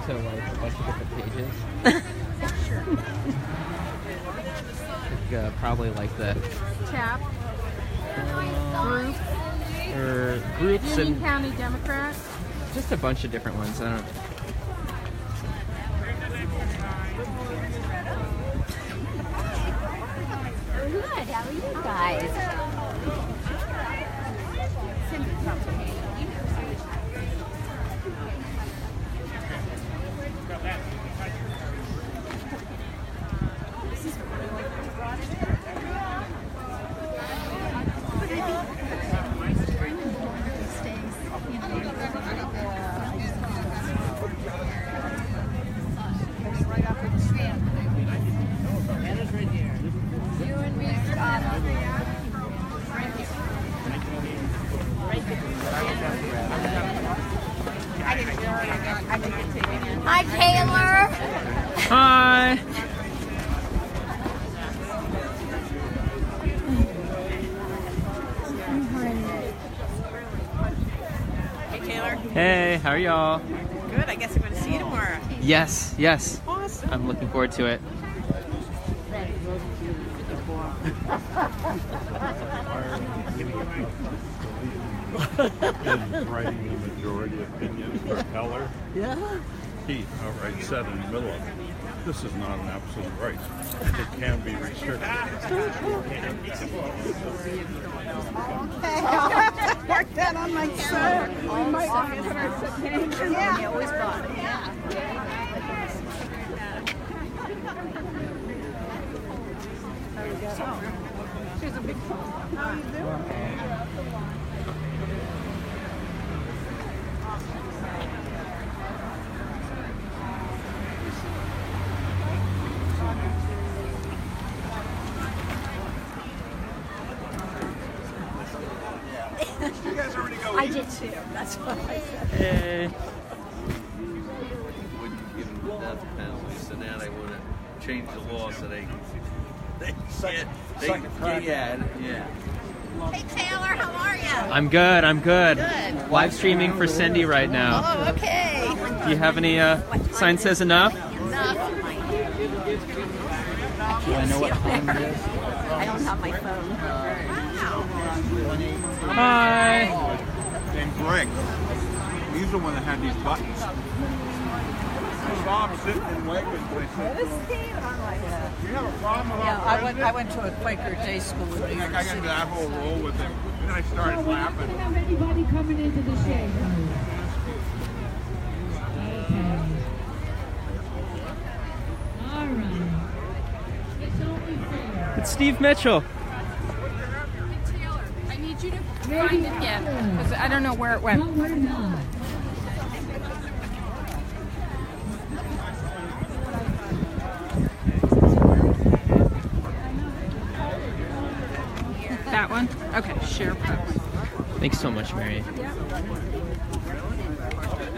to like a bunch of different pages. Sure. Probably like the Tap. Group. or groups Union and County Democrat. just a bunch of different ones. I don't. Good. How are you guys? Hi, Taylor. Hi. Hey, Taylor. Hey, how are y'all? Good. I guess I'm going to see you tomorrow. Yes, yes. Awesome. I'm looking forward to it. In writing the majority opinion for Heller, he outright said in the middle of it, this is not an absolute right. It can be restricted. Okay, I'll have to work that on my son. We might want to put our names in. Yeah. You always bought it. Yeah. There we go. She's a big fan. How are you doing? I did too. That's what I said. Hey. Wouldn't give them the death penalty, so now they want to change the law so they yeah. Hey, Taylor. How are you? I'm good. I'm good. Good. Live streaming for Cindy right now. Oh, okay. Do you have any sign says enough? Enough. I know what time it is. I don't have my phone. Wow. Hi. And Greg, he's the one that had these buttons. I saw him sitting and waiting. I said, you have a problem with our I went to a Quaker day school in New I York got City. into that whole role with him. And I started laughing. We don't have anybody coming into the shade. Okay. All right. It's only fair. It's Steve Mitchell. Taylor, I need you to find it again because I don't know where it went. No, we're not. That one? Okay, share post. Thanks so much, Mary. I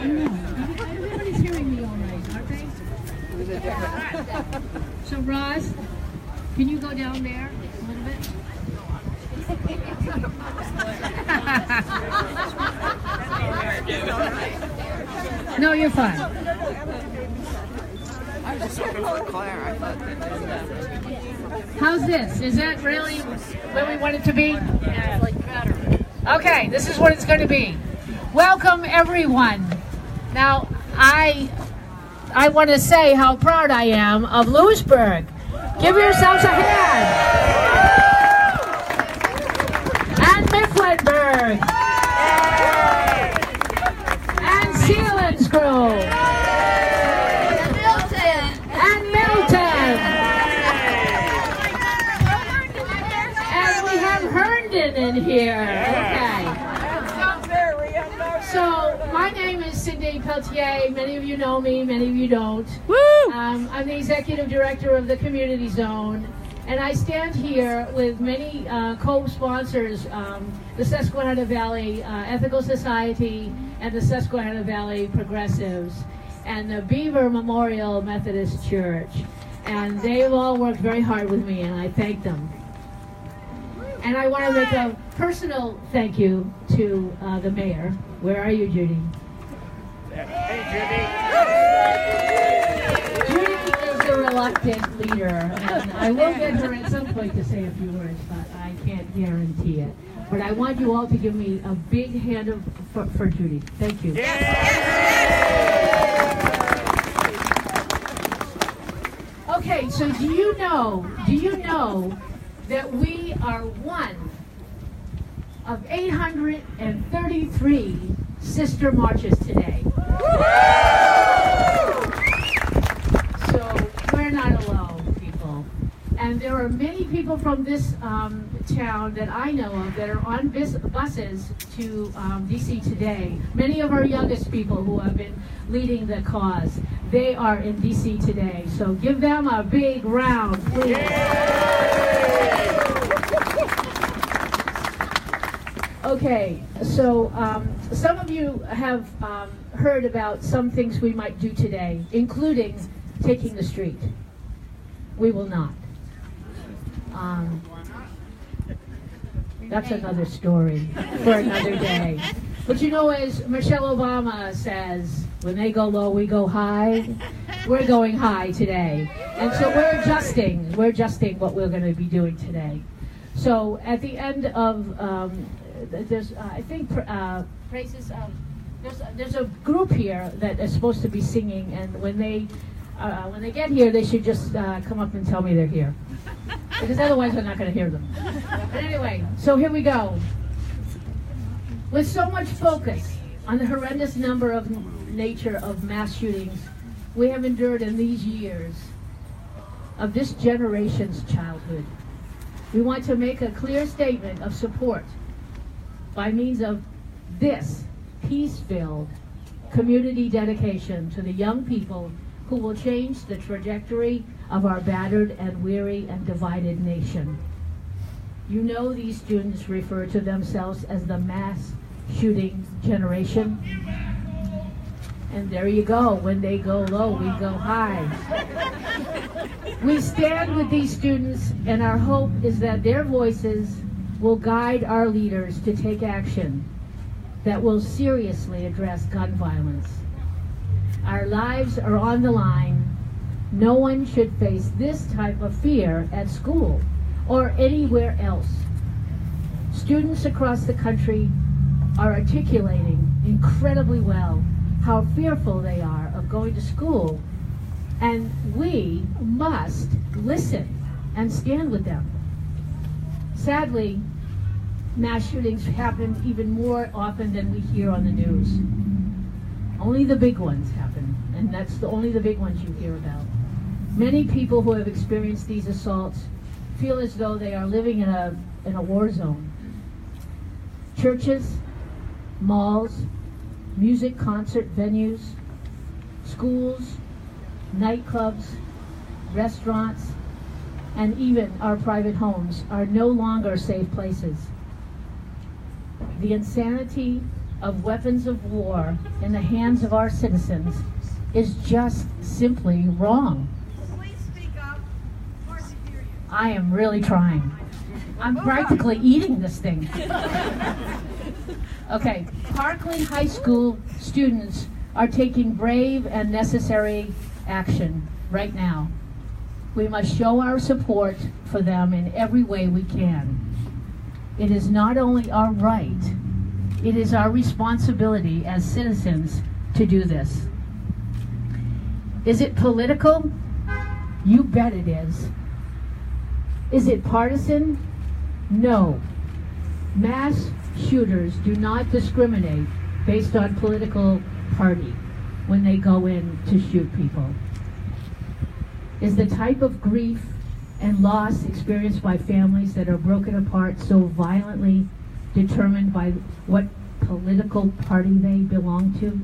don't know. Everybody's hearing me all right, aren't they? So, Roz, can you go down there a little bit? No, you're fine. I was just looking for Claire. I thought that How's this? Is that really where we want it to be? yeah, like better. Okay, this is what it's going to be. Welcome, everyone. Now, I want to say how proud I am of Lewisburg. Give yourselves a hand. And Mifflinburg. And Selinsgrove. And Milton. And we have Herndon in here. Okay. So, my name is Cindy Peltier. Many of you know me, many of you don't. Woo! I'm the executive director of the Community Zone, and I stand here with many co-sponsors, the Susquehanna Valley Ethical Society and the Susquehanna Valley Progressives, and the Beaver Memorial Methodist Church. And they've all worked very hard with me, and I thank them. And I want to make a personal thank you to the mayor. Where are you, Judy? Hey, Judy. reluctant leader, and I will get her at some point to say a few words, but I can't guarantee it. But I want you all to give me a big hand for Judy. Thank you. Okay, so do you know that we are one of 833 sister marches today? So we're not alone, people. And there are many people from this town that I know of that are on buses to DC today. Many of our youngest people who have been leading the cause, they are in DC today. So give them a big round, please. Okay, so some of you have heard about some things we might do today, including taking the street. We will not. That's another story for another day. But you know, as Michelle Obama says, when they go low, we go high. We're going high today. And so we're adjusting what we're going to be doing today. So at the end of, there's a group here that is supposed to be singing, and when they get here, they should just come up and tell me they're here. Because otherwise we're not going to hear them. But anyway, so here we go. With so much focus on the horrendous nature of mass shootings we have endured in these years of this generation's childhood, we want to make a clear statement of support by means of this peace-filled community dedication to the young people who will change the trajectory of our battered and weary and divided nation. You know, these students refer to themselves as the mass shooting generation. And there you go. When they go low, we go high. We stand with these students, and our hope is that their voices will guide our leaders to take action that will seriously address gun violence. Our lives are on the line. No one should face this type of fear at school or anywhere else. Students across the country are articulating incredibly well how fearful they are of going to school, and we must listen and stand with them. Sadly, mass shootings happen even more often than we hear on the news. Only the big ones happen, and that's only the big ones you hear about. Many people who have experienced these assaults feel as though they are living in a war zone. Churches, malls, music concert venues, schools, nightclubs, restaurants, and even our private homes are no longer safe places. The insanity of weapons of war in the hands of our citizens is just simply wrong. Please speak up. I am really trying. I'm practically eating this thing. Okay, Parkland High School students are taking brave and necessary action right now. We must show our support for them in every way we can. It is not only our right, it is our responsibility as citizens to do this. Is it political? You bet it is. Is it partisan? No. Mass shooters do not discriminate based on political party when they go in to shoot people. Is the type of grief and loss experienced by families that are broken apart so violently determined by what political party they belong to?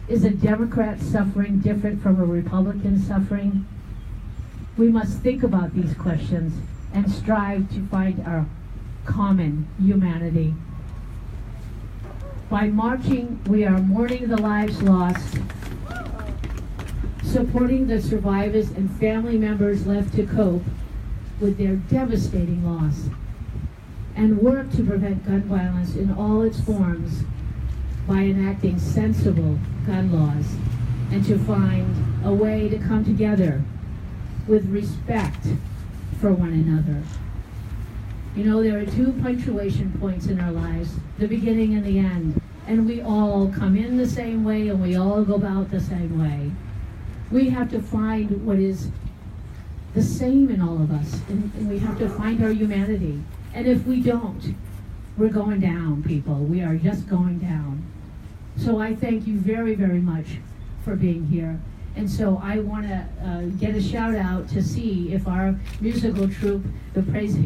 Is a Democrat suffering different from a Republican suffering? We must think about these questions and strive to find our common humanity. By marching, we are mourning the lives lost, supporting the survivors and family members left to cope with their devastating loss, and work to prevent gun violence in all its forms by enacting sensible gun laws, and to find a way to come together with respect for one another. You know, there are two punctuation points in our lives, the beginning and the end. And we all come in the same way and we all go out the same way. We have to find what is the same in all of us, and we have to find our humanity. And if we don't, we're going down, people. We are just going down. So I thank you very, very much for being here. And so I want to get a shout out to see if our musical troupe, the praise,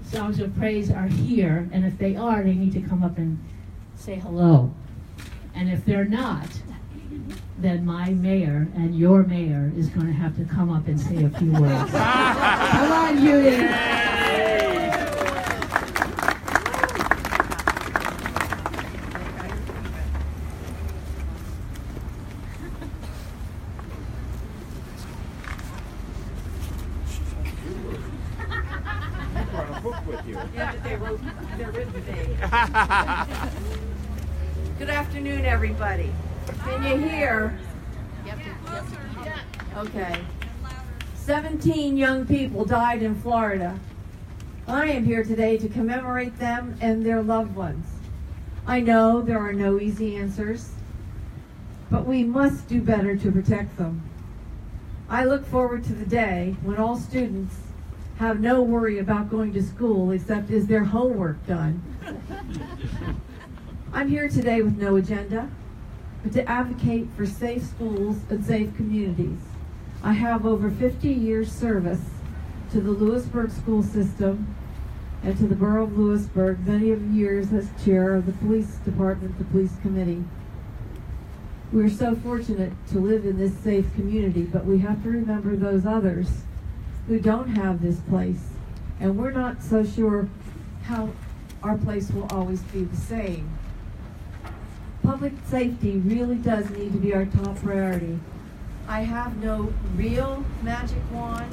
Songs of Praise, are here. And if they are, they need to come up and say hello. And if they're not, then my mayor and your mayor is going to have to come up and say a few words. Come on, Judy. Good afternoon, everybody. Can you hear? Okay. 17 young people died in Florida. I am here today to commemorate them and their loved ones. I know there are no easy answers, but we must do better to protect them. I look forward to the day when all students have no worry about going to school except is their homework done. I'm here today with no agenda, but to advocate for safe schools and safe communities. I have over 50 years service to the Lewisburg school system and to the borough of Lewisburg, many of years as chair of the police department, the police committee. We're so fortunate to live in this safe community, but we have to remember those others who don't have this place, and we're not so sure how our place will always be the same. Public safety really does need to be our top priority. I have no real magic wand.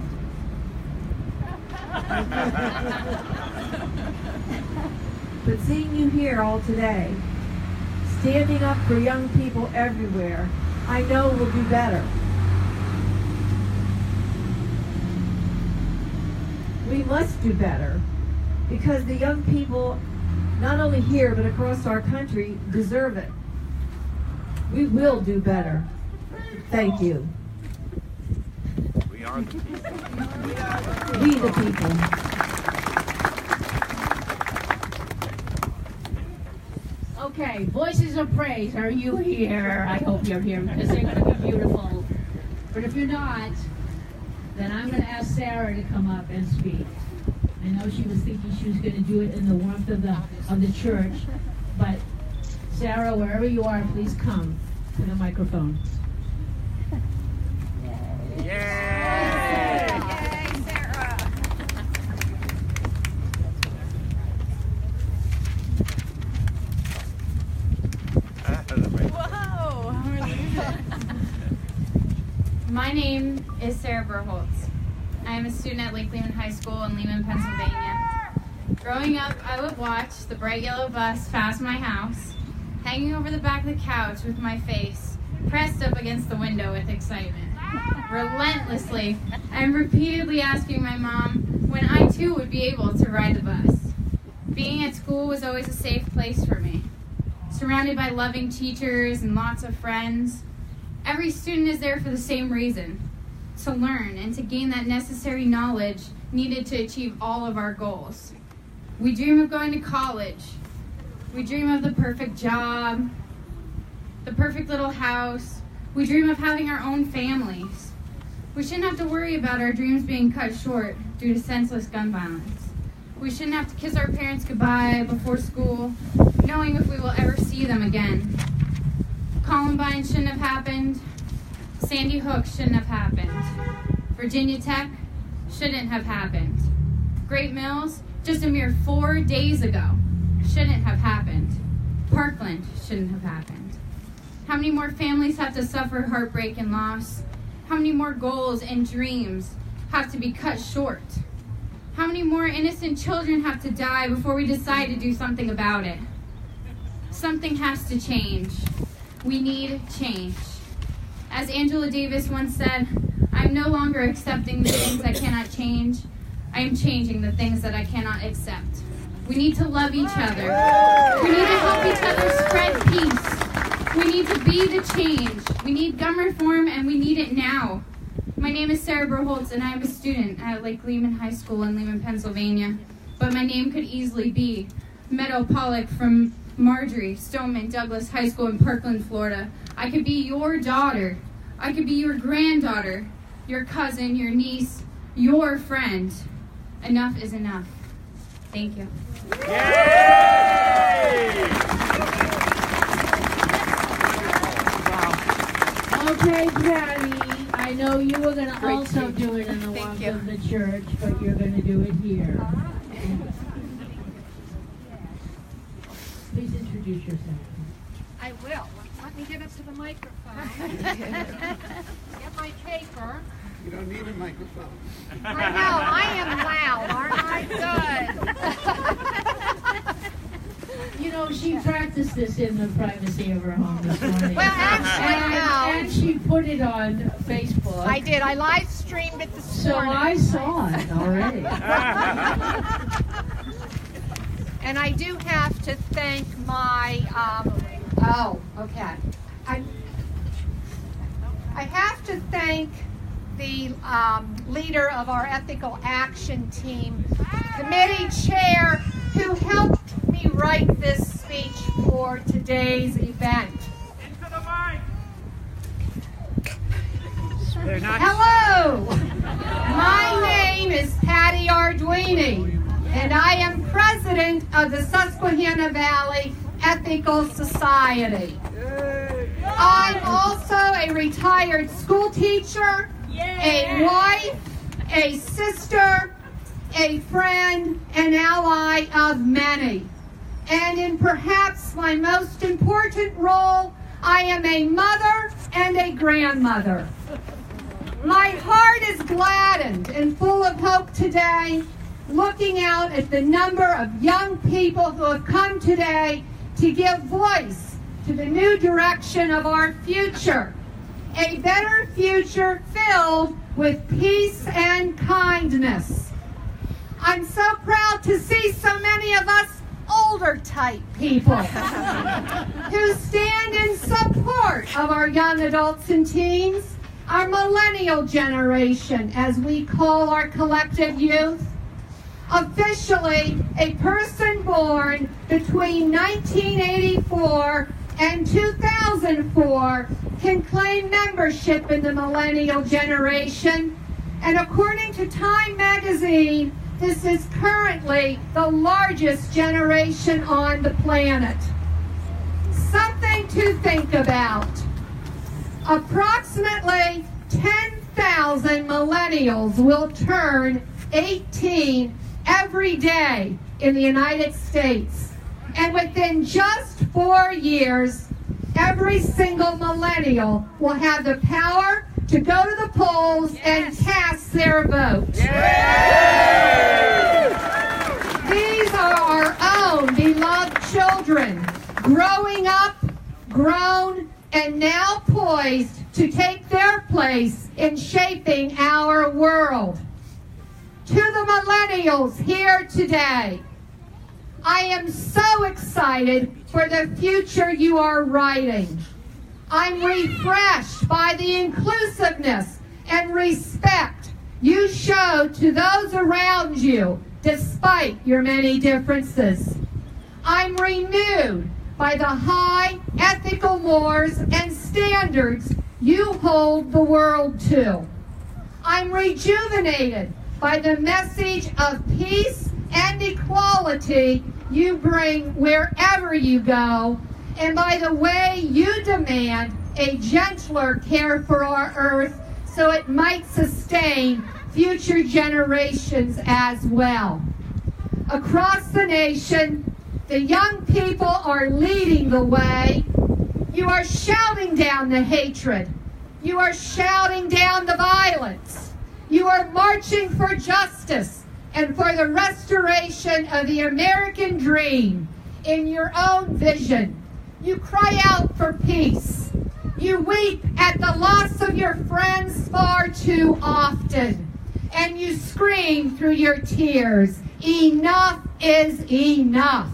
But seeing you here all today, standing up for young people everywhere, I know we'll do better. We must do better because the young people, not only here but across our country, deserve it. We will do better. Thank you. We are the people. We the people. Okay, Voices of Praise, are you here? I hope you're here because they're going to be beautiful. But if you're not, then I'm going to ask Sarah to come up and speak. I know she was thinking she was going to do it in the warmth of the church, but Sarah, wherever you are, please come to the microphone. Yay! Yay, Sarah! Whoa! My name is Sarah Burholtz. I am a student at Lake Lehman High School in Lehman, Pennsylvania. Growing up, I would watch the bright yellow bus pass my house, hanging over the back of the couch with my face pressed up against the window with excitement. Relentlessly, I'm repeatedly asking my mom when I too would be able to ride the bus. Being at school was always a safe place for me. Surrounded by loving teachers and lots of friends, every student is there for the same reason, to learn and to gain that necessary knowledge needed to achieve all of our goals. We dream of going to college. We dream of the perfect job, the perfect little house. We dream of having our own families. We shouldn't have to worry about our dreams being cut short due to senseless gun violence. We shouldn't have to kiss our parents goodbye before school, knowing if we will ever see them again. Columbine shouldn't have happened. Sandy Hook shouldn't have happened. Virginia Tech shouldn't have happened. Great Mills, just a mere 4 days ago, shouldn't have happened. Parkland shouldn't have happened. How many more families have to suffer heartbreak and loss? How many more goals and dreams have to be cut short? How many more innocent children have to die before we decide to do something about it? Something has to change. We need change. As Angela Davis once said, I'm no longer accepting the things I cannot change. I am changing the things that I cannot accept. We need to love each other. We need to help each other spread peace. We need to be the change. We need gun reform, and we need it now. My name is Sarah Berholtz, and I am a student at Lake Lehman High School in Lehman, Pennsylvania. But my name could easily be Meadow Pollock from Marjorie Stoneman Douglas High School in Parkland, Florida. I could be your daughter. I could be your granddaughter, your cousin, your niece, your friend. Enough is enough. Thank you. Okay, Patty, I know you were going to also do it in the walk of the church, but you're going to do it here. Please introduce yourself. I will. Let me get up to the microphone. Get my paper. You don't need a microphone. I know. I am loud, aren't I? Good. You know, she practiced this in the privacy of her home this morning. Well, actually, and she put it on Facebook. I did. I live streamed it this morning. So I saw it already. And I do have to thank my, I have to thank the leader of our ethical action team, committee chair, who helped me write this speech for today's event. Into the mic. Hello, my name is Patty Arduini, and I am president of the Susquehanna Valley Ethical Society. I'm also a retired school teacher, a wife, a sister, a friend, an ally of many. And in perhaps my most important role, I am a mother and a grandmother. My heart is gladdened and full of hope today, looking out at the number of young people who have come today to give voice to the new direction of our future, a better future filled with peace and kindness. I'm so proud to see so many of us older type people who stand in support of our young adults and teens, our millennial generation, as we call our collective youth. Officially, a person born between 1984 and 2004 can claim membership in the millennial generation, and according to Time magazine, this is currently the largest generation on the planet. Something to think about. Approximately 10,000 millennials will turn 18 every day in the United States. And within just 4 years, every single millennial will have the power to go to the polls and cast their vote. These are our own beloved children, growing up, grown, and now poised to take their place in shaping our world. To the millennials here today, I am so excited for the future you are writing. I'm refreshed by the inclusiveness and respect you show to those around you despite your many differences. I'm renewed by the high ethical mores and standards you hold the world to. I'm rejuvenated by the message of peace and equality you bring wherever you go, and by the way you demand a gentler care for our earth so it might sustain future generations as well. Across the nation, the young people are leading the way. You are shouting down the hatred. You are shouting down the violence. You are marching for justice and for the restoration of the American dream in your own vision. You cry out for peace. You weep at the loss of your friends far too often, and you scream through your tears, enough is enough.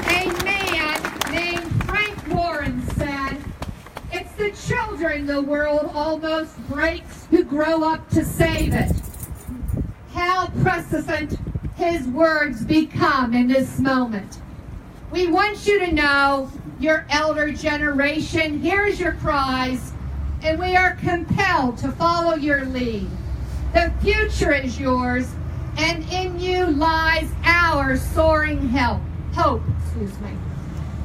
A man named Frank Warren said, "It's the children the world almost breaks who grow up to save it." How prescient his words become in this moment. We want you to know, your elder generation hears your cries, and we are compelled to follow your lead. The future is yours, and in you lies our soaring hope.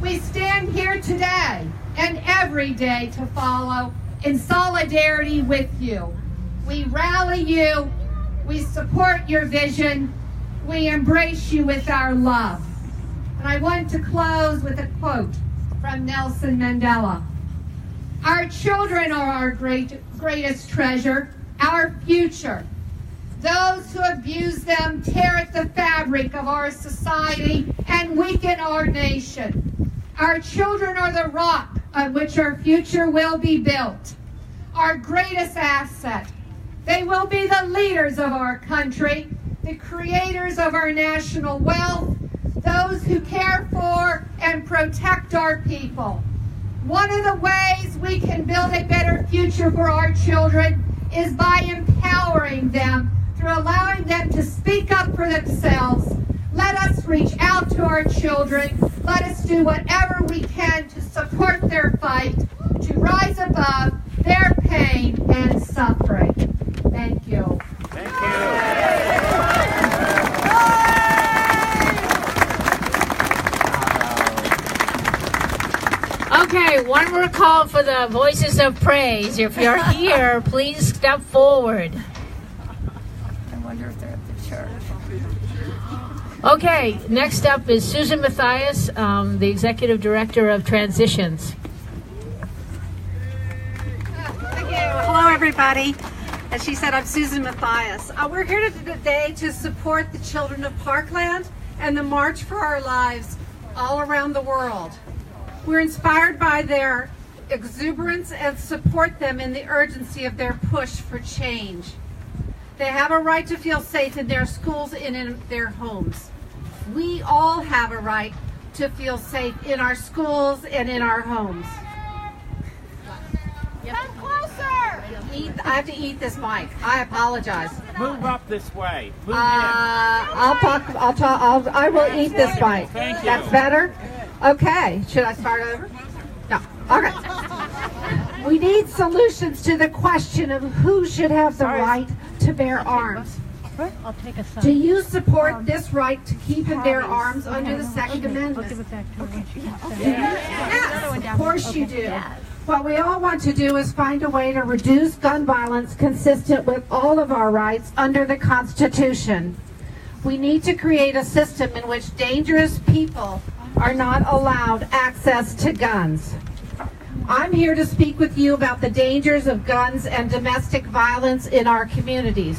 We stand here today and every day to follow in solidarity with you. We rally you, we support your vision, we embrace you with our love. And I want to close with a quote from Nelson Mandela. Our children are our greatest treasure, our future. Those who abuse them tear at the fabric of our society and weaken our nation. Our children are the rock on which our future will be built, our greatest asset. They will be the leaders of our country, the creators of our national wealth, those who care for and protect our people. One of the ways we can build a better future for our children is by empowering them through allowing them to speak up for themselves. Let us reach out to our children. Let us do whatever we can to support their fight, to rise above their pain and suffering. Thank you. Thank you. Okay, one more call for the voices of praise. If you're here, please step forward. I wonder if they're at the church. Okay, next up is Susan Mathias, the Executive Director of Transitions. Thank you. Hello, everybody. As she said, I'm Susan Mathias. We're here today to support the children of Parkland and the March for Our Lives all around the world. We're inspired by their exuberance and support them in the urgency of their push for change. They have a right to feel safe in their schools and in their homes. We all have a right to feel safe in our schools and in our homes. Come closer! I have to eat this mic. I apologize. Move up this way. Move I will eat this mic. Thank you. That's better? Okay. Should I start over? No. Okay. We need solutions to the question of who should have the right to bear arms. I'll take a sign. Do you support this right to keep and bear arms under the Second Amendment? Yes, of course you do. What we all want to do is find a way to reduce gun violence consistent with all of our rights under the Constitution. We need to create a system in which dangerous people are not allowed access to guns. I'm here to speak with you about the dangers of guns and domestic violence in our communities.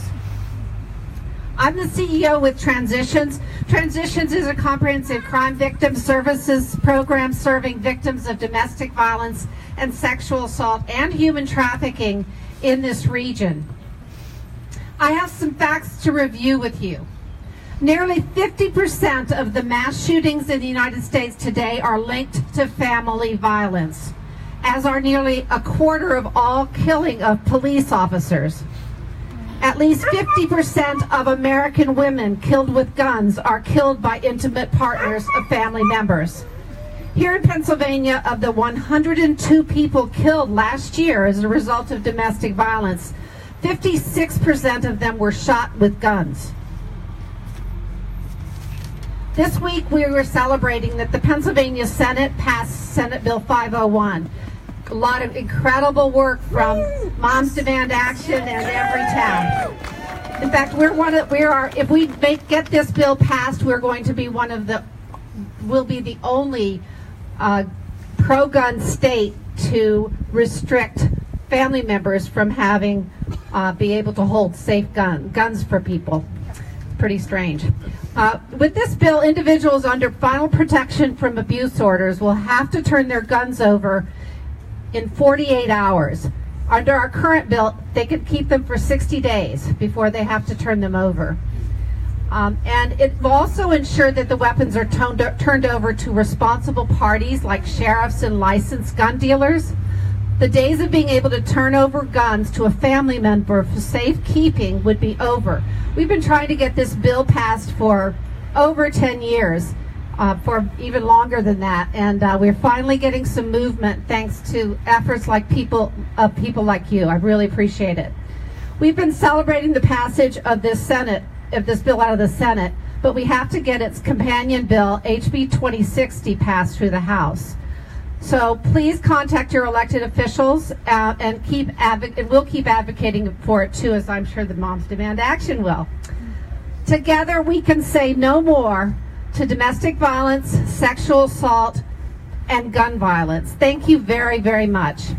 I'm the CEO with Transitions. Transitions is a comprehensive crime victim services program serving victims of domestic violence and sexual assault and human trafficking in this region. I have some facts to review with you. Nearly 50% of the mass shootings in the United States today are linked to family violence, as are nearly a quarter of all killing of police officers. At least 50% of American women killed with guns are killed by intimate partners of family members. Here in Pennsylvania, of the 102 people killed last year as a result of domestic violence, 56% of them were shot with guns. This week we were celebrating that the Pennsylvania Senate passed Senate Bill 501. A lot of incredible work from Moms Demand Action and every town. In fact, if we get this bill passed, we're going to be we'll be the only pro-gun state to restrict family members from be able to hold safe guns for people. Pretty strange. With this bill, individuals under final protection from abuse orders will have to turn their guns over in 48 hours. Under our current bill, they could keep them for 60 days before they have to turn them over. And it will also ensure that the weapons are turned over to responsible parties like sheriffs and licensed gun dealers. The days of being able to turn over guns to a family member for safekeeping would be over. We've been trying to get this bill passed for over 10 years, for even longer than that, and we're finally getting some movement thanks to efforts like people like you. I really appreciate it. We've been celebrating the passage of this bill out of the Senate, but we have to get its companion bill, HB 2060, passed through the House. So please contact your elected officials and we'll keep advocating for it too, as I'm sure the Moms Demand Action will. Together we can say no more to domestic violence, sexual assault, and gun violence. Thank you very, very much.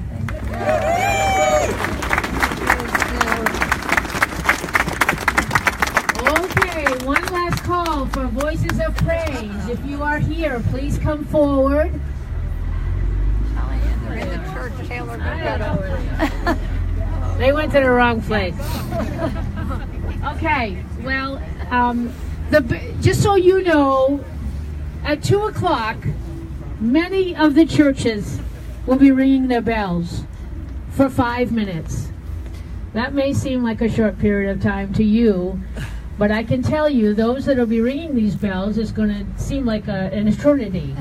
Okay, one last call for Voices of Praise. If you are here, please come forward. They're in the church, Taylor. They went to the wrong place. Okay, well, just so you know, at 2 o'clock, many of the churches will be ringing their bells for 5 minutes. That may seem like a short period of time to you, but I can tell you, those that will be ringing these bells, it's going to seem like an eternity.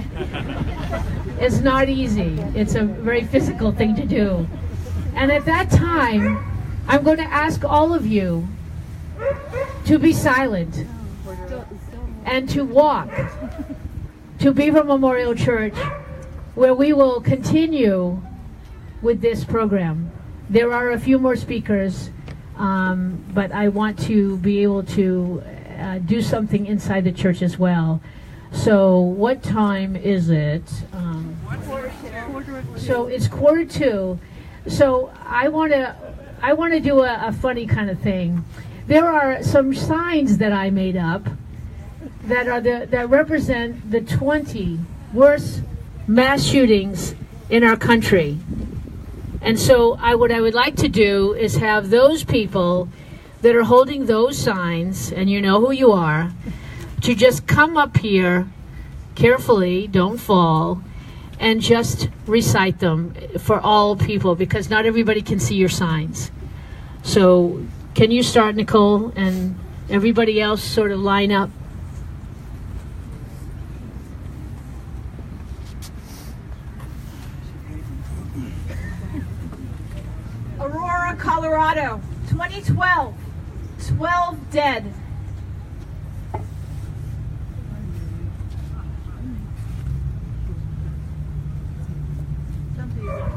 It's not easy. It's a very physical thing to do. And at that time, I'm going to ask all of you to be silent and to walk to Beaver Memorial Church, where we will continue with this program. There are a few more speakers, but I want to be able to do something inside the church as well. So what time is it? So it's 1:45. So I want to do a funny kind of thing. There are some signs that I made up that represent the 20 worst mass shootings in our country. And so what I would like to do is have those people that are holding those signs, and you know who you are, to just come up here carefully, don't fall, and just recite them for all people, because not everybody can see your signs. So can you start, Nicole, and everybody else sort of line up? Aurora, Colorado, 2012, 12 dead.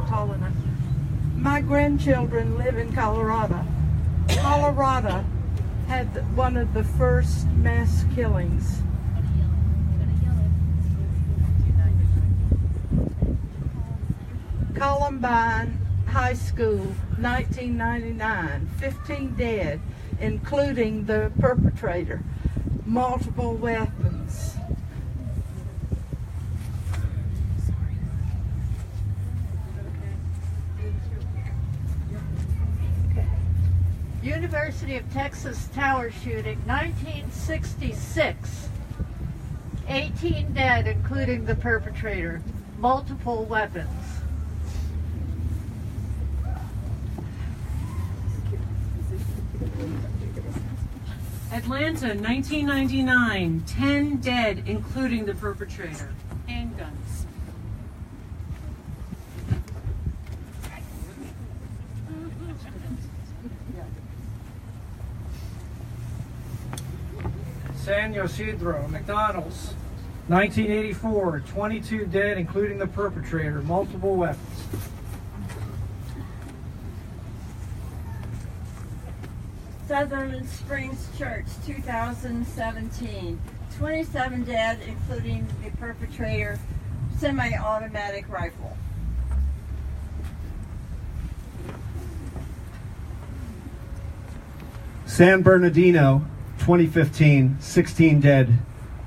Tall enough. My grandchildren live in Colorado. Colorado had one of the first mass killings. Columbine High School, 1999, 15 dead, including the perpetrator, multiple weapons. University of Texas Tower shooting, 1966. 18 dead, including the perpetrator. Multiple weapons. Atlanta, 1999. 10 dead, including the perpetrator. Handguns. San Ysidro, McDonald's, 1984, 22 dead, including the perpetrator, multiple weapons. Southern Springs Church, 2017, 27 dead, including the perpetrator, semi-automatic rifle. San Bernardino, 2015, 16 dead,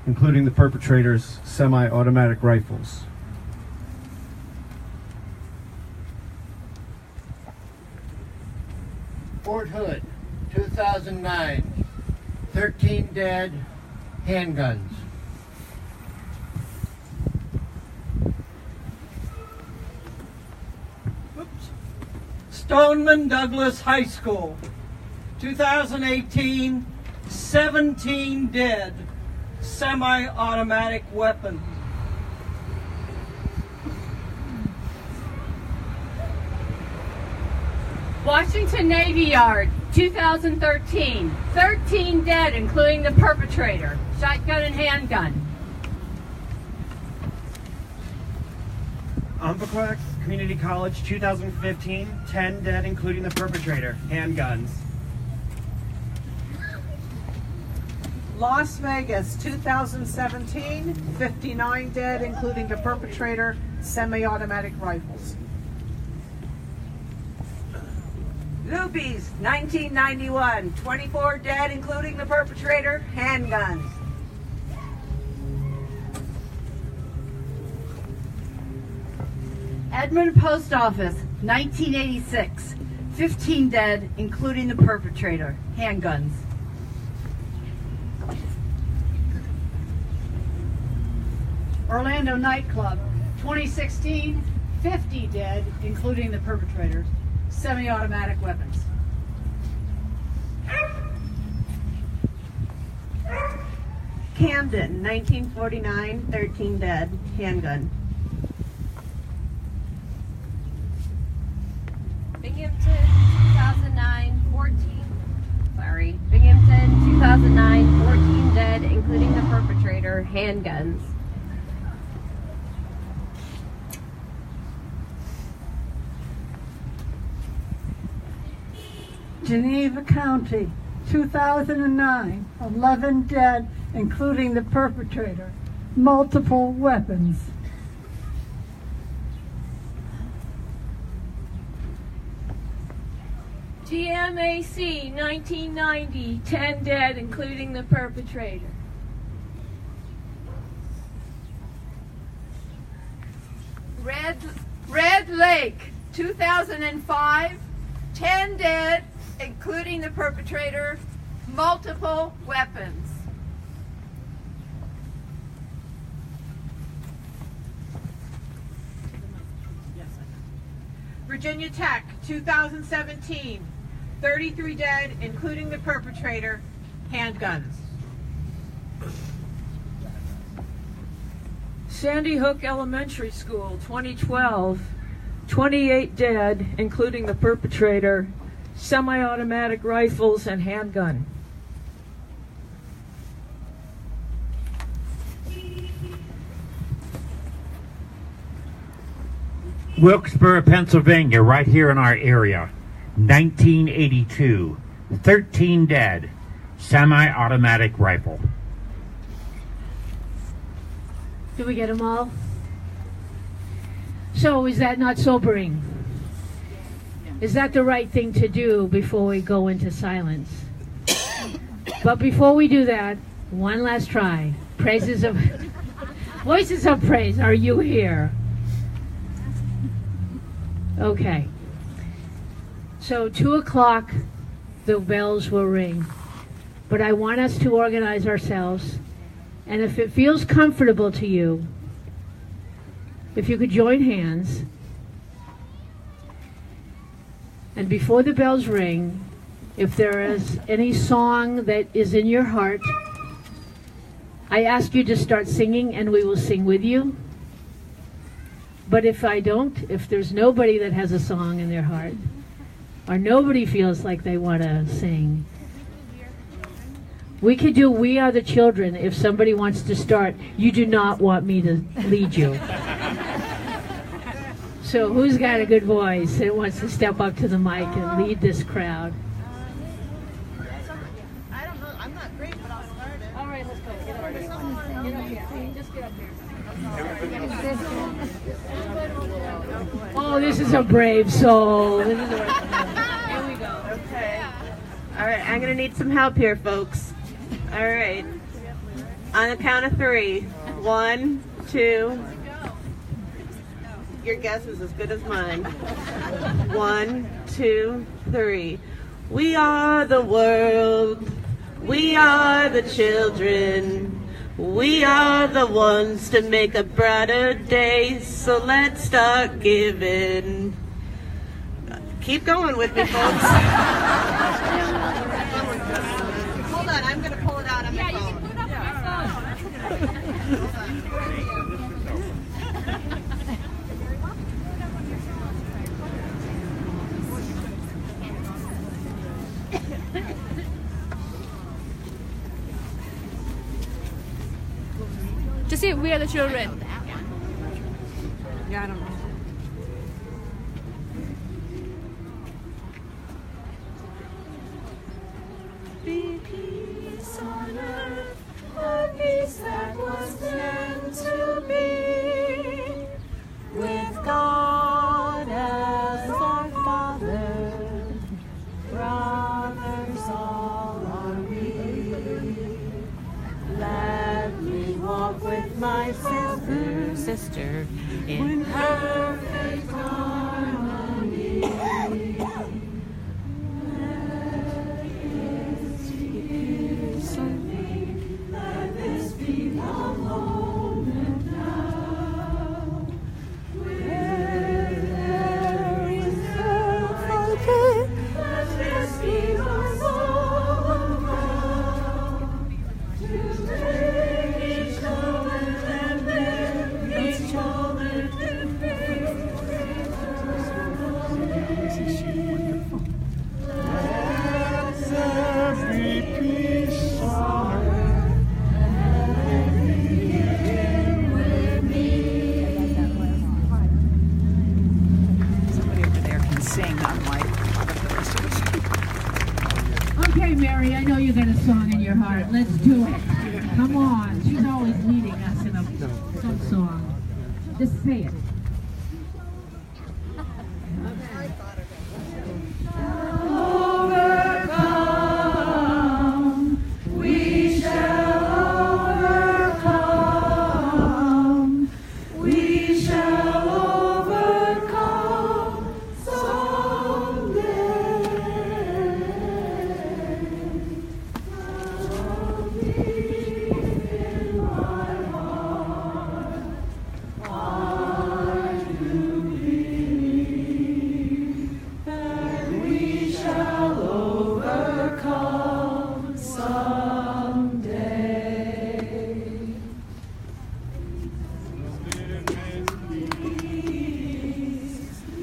including the perpetrators' semi-automatic rifles. Fort Hood, 2009, 13 dead, handguns. Stoneman Douglas High School, 2018, 17 dead, semi-automatic weapon. Washington Navy Yard, 2013, 13 dead, including the perpetrator, shotgun and handgun. Umpqua Community College, 2015, 10 dead, including the perpetrator, handguns. Las Vegas, 2017, 59 dead, including the perpetrator, semi-automatic rifles. Luby's, 1991, 24 dead, including the perpetrator, handguns. Edmond Post Office, 1986, 15 dead, including the perpetrator, handguns. Orlando Nightclub, 2016, 50 dead, including the perpetrators, semi-automatic weapons. Camden, 1949, 13 dead, handgun. Binghamton, 2009, 14 dead, including the perpetrator, handguns. Geneva County, 2009, 11 dead, including the perpetrator, multiple weapons. GMAC, 1990, 10 dead, including the perpetrator. Red Lake, 2005, 10 dead, including the perpetrator, multiple weapons. Virginia Tech, 2017, 33 dead, including the perpetrator, handguns. Sandy Hook Elementary School, 2012, 28 dead, including the perpetrator, semi-automatic rifles and handgun. Wilkesboro, Pennsylvania, right here in our area. 1982, 13 dead, semi-automatic rifle. Did we get them all? So is that not sobering? Is that the right thing to do before we go into silence? But before we do that, one last try. Voices of praise, are you here? Okay. So 2 o'clock, the bells will ring. But I want us to organize ourselves. And if it feels comfortable to you, if you could join hands. And before the bells ring, if there is any song that is in your heart, I ask you to start singing and we will sing with you. But if there's nobody that has a song in their heart, or nobody feels like they want to sing, we could do We Are the Children if somebody wants to start. You do not want me to lead you. So who's got a good voice that wants to step up to the mic and lead this crowd? I don't know. I'm not great, but I'll start it. All right, let's go. Get up here. Just get up here. Oh, this is a brave soul. Here we go. Okay. All right, I'm going to need some help here, folks. All right. On the count of 3. 1, 2. Your guess is as good as mine. 1, 2, 3. We are the world. We are the children. We are the ones to make a brighter day. So let's start giving. Keep going with me, folks. Hold on, I'm going to pull it out on my phone. You can put it up on your Just say we are the children. Yeah, I don't know. Be peace on earth, a peace that was meant to be, with God as our Father, brothers all are we. Let me walk with my sister in perfect harmony. Let this be the moment now, where there is love. Let this be the moment now, to make each other and live each other in faith. Let every peace on earth begin with me. Somebody over there can sing, unlike other persons. Okay, Mary, I know you got a song in your heart. Let's do it. Come on. She's always leading us in some song. Just say it. Overcome, we shall overcome. We shall overcome someday. We shall overcome someday.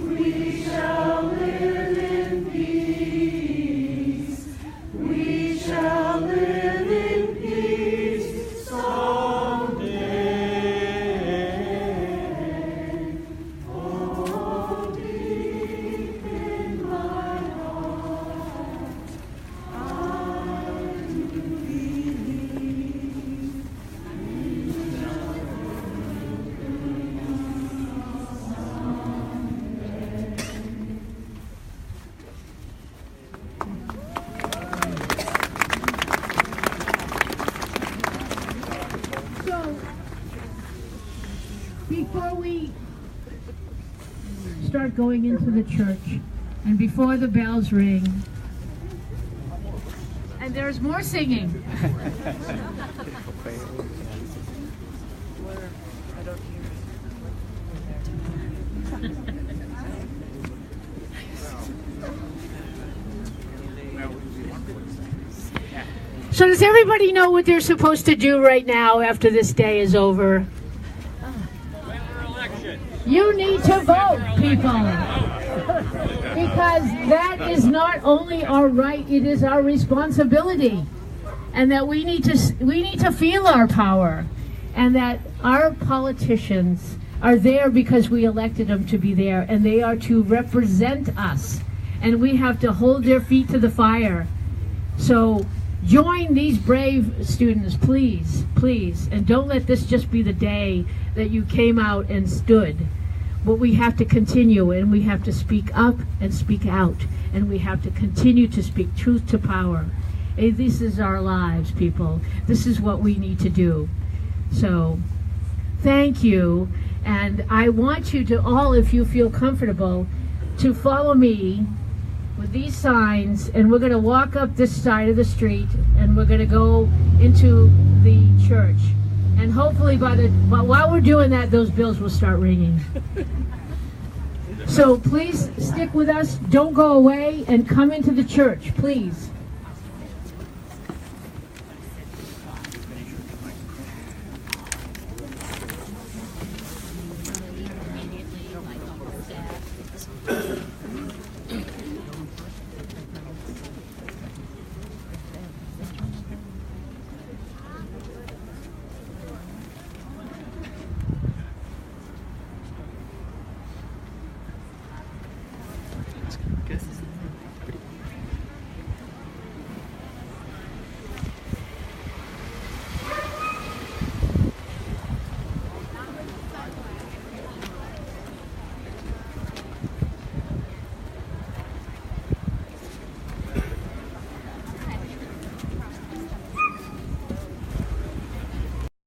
We shall live in peace. We shall live in peace someday. Oh, deep in my heart, I do believe. So, before we start going into the church, and before the bells ring, and there's more singing. So does everybody know what they're supposed to do right now after this day is over? You need to vote, people. Because that is not only our right, it is our responsibility. And that we need to feel our power. And that our politicians are there because we elected them to be there. And they are to represent us. And we have to hold their feet to the fire. So join these brave students, please, please. And don't let this just be the day that you came out and stood. But we have to continue, and we have to speak up and speak out. And we have to continue to speak truth to power. Hey, this is our lives, people. This is what we need to do. So, thank you. And I want you to all, if you feel comfortable, to follow me with these signs, and we're going to walk up this side of the street, and we're going to go into the church. And hopefully while we're doing that, those bells will start ringing. So please stick with us, don't go away, and come into the church, please.